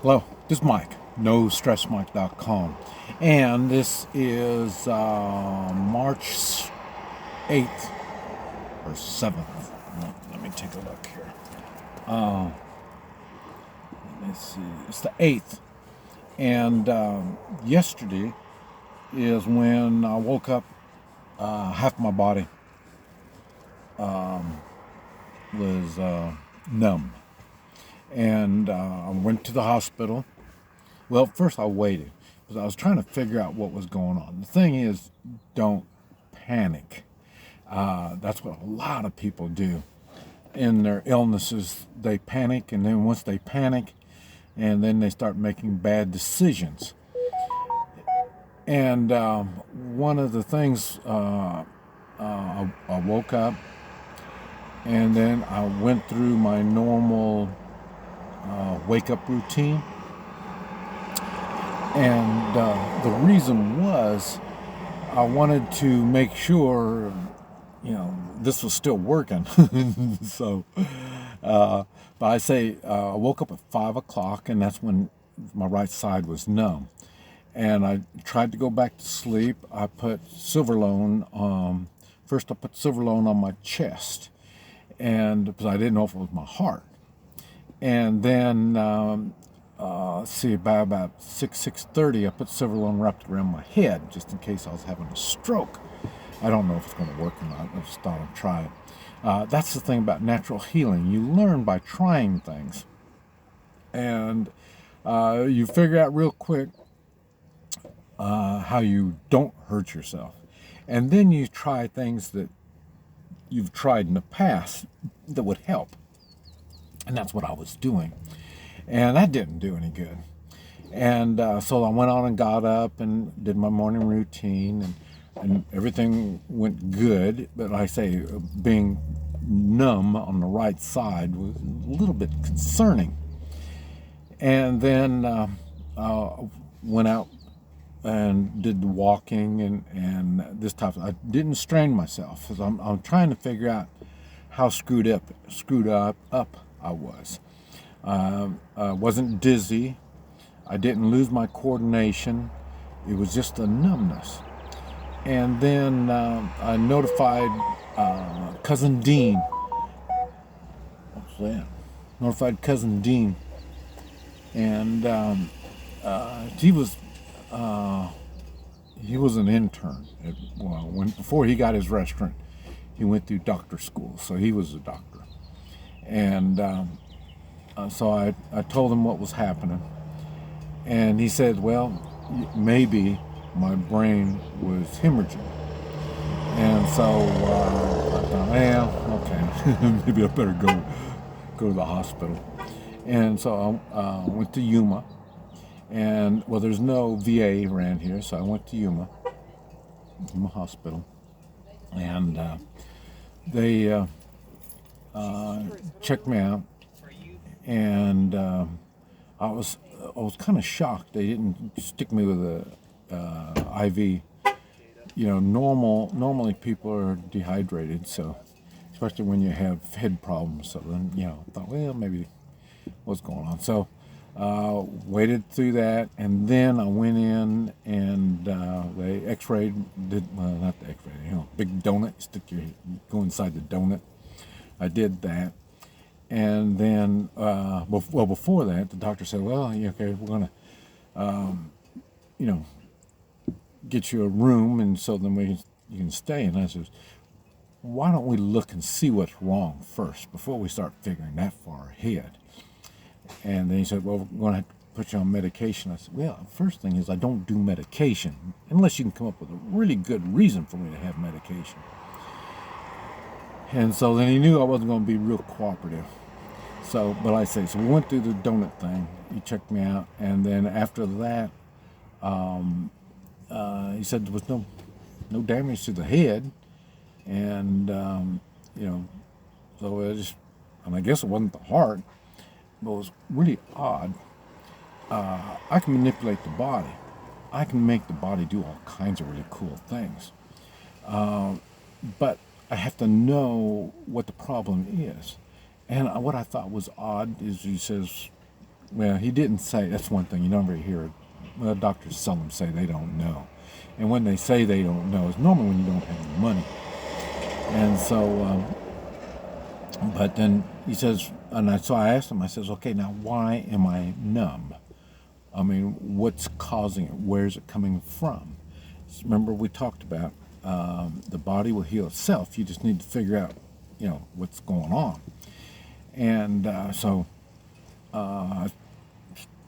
Hello, this is Mike, NoStressMike.com, and this is March 8th or 7th. Let me take a look here. Let me see. It's the 8th, and yesterday is when I woke up. Half my body was numb, and I went to the hospital. Well, first I waited because I was trying to figure out what was going on. The thing is, don't panic. That's what a lot of people do in their illnesses. They panic, and then once they panic, and then they start making bad decisions. And one of the things, I woke up, and then I went through my normal wake up routine. And the reason was I wanted to make sure, this was still working. so, but I say I woke up at 5 o'clock, and that's when my right side was numb. And I tried to go back to sleep. I put Silverlone. First, I put Silverlone on my chest, and because I didn't know if it was my heart. And then, see, by about 6:30, I put Silverlone wrapped around my head just in case I was having a stroke. I don't know if it's going to work or not. I just thought I'd try it. That's the thing about natural healing. You learn by trying things, and you figure out real quick how you don't hurt yourself. And then you try things that you've tried in the past that would help. And that's what I was doing. And that didn't do any good. And so I went on and got up and did my morning routine, and everything went good. But like I say, being numb on the right side was a little bit concerning. And then went out and did the walking and this type of, I didn't strain myself because I'm trying to figure out how screwed up I was. I wasn't dizzy. I didn't lose my coordination. It was just a numbness. And then I notified Cousin Dean. What's that? Notified Cousin Dean, and he was an intern. Before he got his restaurant, he went through doctor school, so he was a doctor. And so I told him what was happening, and he said, "Well, maybe my brain was hemorrhaging." And so I thought, "Well, okay, maybe I better go to the hospital." And so I went to Yuma, and well, there's no VA around here, so I went to Yuma Hospital, and they checked me out, and I was kind of shocked. They didn't stick me with a IV. Normally people are dehydrated, so especially when you have head problems. So then, I thought, well, maybe what's going on. So waited through that, and then I went in and they X-rayed. Not the X-ray. Big donut. Go inside the donut. I did that, and then before that, the doctor said, "Well, okay, we're gonna, you know, get you a room, and so then you can stay." And I said, "Why don't we look and see what's wrong first before we start figuring that far ahead?" And then he said, "Well, we're going to have to put you on medication." I said, "Well, first thing is I don't do medication unless you can come up with a really good reason for me to have medication." And so then he knew I wasn't going to be real cooperative. So, but I say, so we went through the donut thing. He checked me out, and then after that, he said there was no damage to the head, and you know, so and I guess it wasn't the heart, but it was really odd. I can manipulate the body. I can make the body do all kinds of really cool things, but I have to know what the problem is. And what I thought was odd is he says, Well, he didn't say. That's one thing you never hear. Well, doctors seldom say they don't know, and when they say they don't know, it's normally when you don't have the money. And so, but then he says, so I asked him. I says, okay, now why am I numb? I mean, what's causing it? Where's it coming from? Remember, we talked about the body will heal itself. You just need to figure out, what's going on. And I still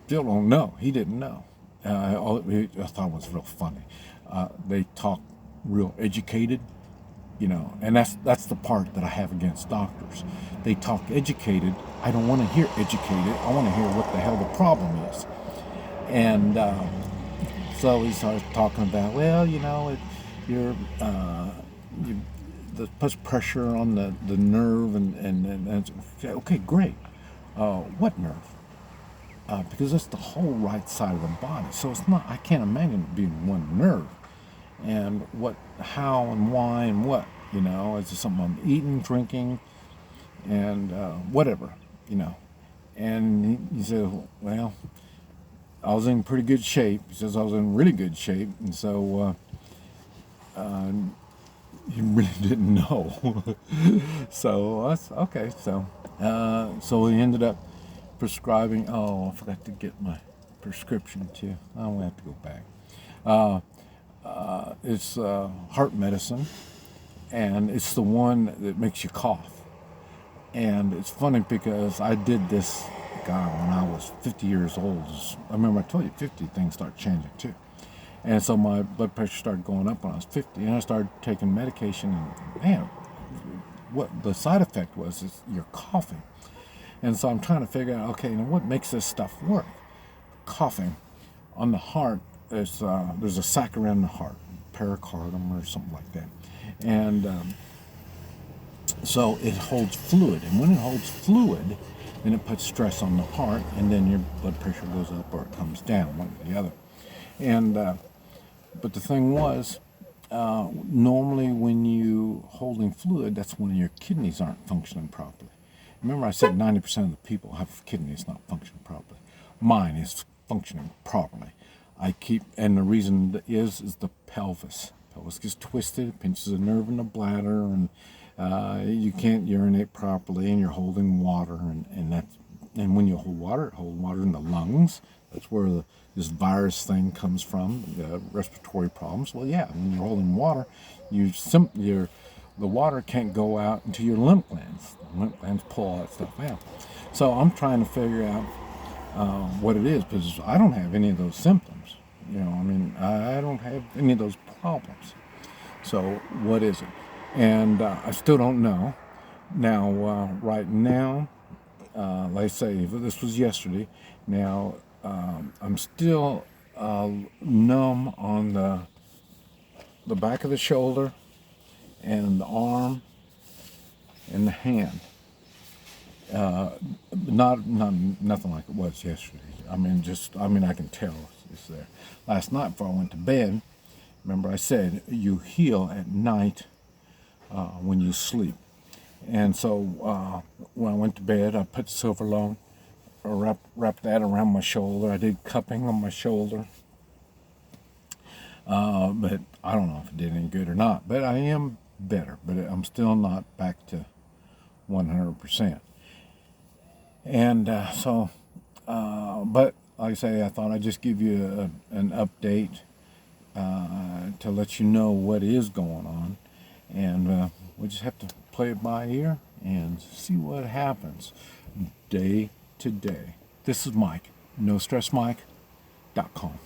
don't know. He didn't know. I thought it was real funny. They talk real educated, and that's the part that I have against doctors. They talk educated. I don't want to hear educated. I want to hear what the hell the problem is. And so he starts talking about, well, you're puts pressure on the nerve, and okay, great. What nerve? Because it's the whole right side of the body. So it's not. I can't imagine it being one nerve. And what, how, and why, and what. Is it something I'm eating, drinking, and whatever. And he said, well, I was in pretty good shape. He says I was in really good shape, and so he really didn't know. So that's okay. So he ended up prescribing. Oh, I forgot to get my prescription too. I'm gonna have to go back. It's heart medicine, and it's the one that makes you cough. And it's funny because I did this, God, when I was 50 years old. I remember I told you 50 things start changing too. And so my blood pressure started going up when I was 50, and I started taking medication, and man, what the side effect was is you're coughing. And so I'm trying to figure out, okay, what makes this stuff work? Coughing. On the heart, there's a sac around the heart, pericardium or something like that. And so it holds fluid, and when it holds fluid, then it puts stress on the heart, and then your blood pressure goes up or it comes down, one or the other. And but the thing was, normally when you holding fluid, that's when your kidneys aren't functioning properly. Remember, I said 90% of the people have kidneys not functioning properly. Mine is functioning properly. And the reason is the pelvis. Pelvis gets twisted, it pinches a nerve in the bladder, and you can't urinate properly, and you're holding water, and when you hold water in the lungs. That's where this virus thing comes from, the respiratory problems. Well, yeah, when you're holding water, the water can't go out into your lymph glands. The lymph glands pull all that stuff out. So I'm trying to figure out what it is, because I don't have any of those symptoms. I don't have any of those problems. So what is it? And I still don't know. Now, right now, like I say, this was yesterday. Now, I'm still numb on the back of the shoulder and the arm and the hand. Nothing like it was yesterday. I can tell it's there. Last night before I went to bed, remember I said you heal at night when you sleep. And so when I went to bed, I put silver lung, wrapped that around my shoulder. I did cupping on my shoulder. But I don't know if it did any good or not. But I am better, but I'm still not back to 100%. And but like I say, I thought I'd just give you an update to let you know what is going on. And we just have to play it by ear and see what happens day to day. This is Mike, NoStressMike.com.